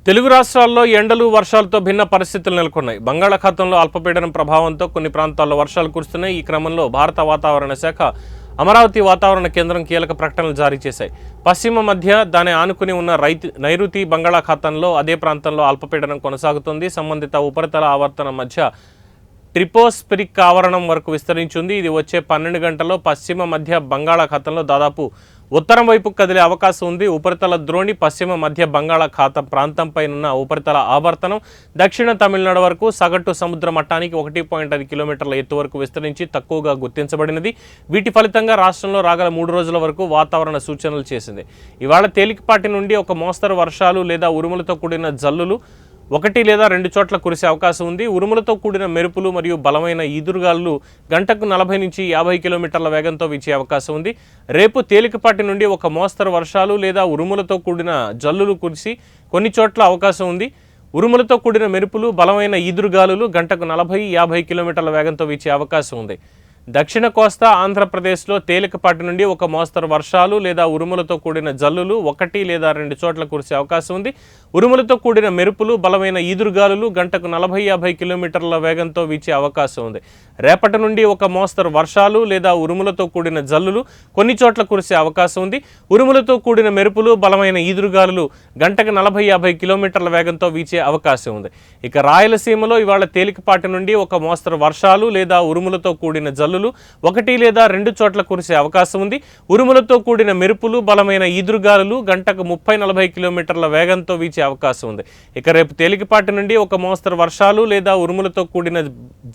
తెలుగు రాష్ట్రాల్లో ఎండలు వర్షాలతో భిన్న పరిస్థితులు నెలకొన్నాయి. బంగాళాఖాతంలో అల్పపీడనం ప్రభావంతో కొన్ని ప్రాంతాల్లో వర్షాలు కురుస్తున్నాయి. ఈ క్రమంలో భారత వాతావరణ శాఖ అమరావతి వాతావరణ కేంద్రం కీలక ప్రకటనలు జారీ చేశాయి. పశ్చిమ మధ్య దాని ఆనుకుని ఉన్న నైరుతి బంగాళాఖాతంలో అదే ప్రాంతంలో అల్పపీడనం కొనసాగుతుంది. సంబంధిత ఉపరితల ఆవర్తనం మధ్య ట్రిపోస్ఫెరిక్ ఆవరణం వరకు విస్తరించింది. ఇది వచ్చే 12 గంటల్లో పశ్చిమ మధ్య బంగాళాఖాతంలో దాదాపు ఉత్తరం వైపు కదిలే అవకాశం ఉంది. ఉపరితల ద్రోణి పశ్చిమ మధ్య బంగాళాఖాతం ప్రాంతంపైనున్న ఉపరితల ఆవర్తనం దక్షిణ తమిళనాడు వరకు సగటు సముద్ర మట్టానికి 1.5 కిలోమీటర్ల ఎత్తు వరకు విస్తరించి తక్కువగా గుర్తించబడినది. వీటి ఫలితంగా రాష్ట్రంలో రాగల 3 రోజుల వరకు వాతావరణ సూచనలు చేసింది. ఇవాళ తేలికపాటి నుండి ఒక మోస్తరు వర్షాలు లేదా ఉరుములతో కూడిన జల్లులు 1 లేదా 2 చోట్ల కురిసే అవకాశం ఉంది. ఉరుములతో కూడిన మెరుపులు మరియు బలమైన ఈదురుగాలులు గంటకు 40 నుంచి 50 కిలోమీటర్ల వేగంతో వీచే అవకాశం ఉంది. రేపు తేలికపాటి నుండి ఒక మోస్తరు వర్షాలు లేదా ఉరుములతో కూడిన జల్లులు కురిసి కొన్ని చోట్ల అవకాశం ఉంది. ఉరుములతో కూడిన మెరుపులు బలమైన ఈదురుగాలులు గంటకు 40-50 కిలోమీటర్ల వేగంతో వీచే అవకాశం ఉంది. దక్షిణ కోస్తా ఆంధ్రప్రదేశ్లో తేలికపాటి నుండి ఒక మోస్తరు వర్షాలు లేదా ఉరుములతో కూడిన జల్లులు 1 లేదా 2 చోట్ల కురిసే అవకాశం ఉంది. ఉరుములతో కూడిన మెరుపులు బలమైన ఈదురుగాలులు గంటకు 40-50 కిలోమీటర్ల వేగంతో వీచే అవకాశం ఉంది. రేపటి నుండి ఒక మోస్తరు వర్షాలు లేదా ఉరుములతో కూడిన జల్లులు కొన్ని చోట్ల కురిసే అవకాశం ఉంది. ఉరుములతో కూడిన మెరుపులు బలమైన ఈదురుగాలులు గంటకు 40-50 కిలోమీటర్ల వేగంతో వీచే అవకాశం ఉంది. ఇక రాయలసీమలో ఇవాళ తేలికపాటి నుండి ఒక మోస్తరు వర్షాలు లేదా ఉరుములతో కూడిన జల్లులు 1 లేదా 2 చోట్ల కురిసే అవకాశం ఉంది. ఉరుములతో కూడిన మెరుపులు బలమైన ఈదురుగాలులు గంటకు 30-40 కిలోమీటర్ల వేగంతో వీచే అవకాశం ఉంది. ఇక రేపు తేలికపాటి నుండి ఒక మోస్తరు వర్షాలు లేదా ఉరుములతో కూడిన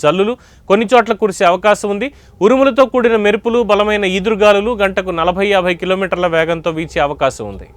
జల్లులు కొన్ని చోట్ల కురిసే అవకాశం ఉంది. ఉరుములతో కూడిన మెరుపులు బలమైన ఈదురుగాలులు గంటకు 40-50 కిలోమీటర్ల వేగంతో వీచే అవకాశం ఉంది.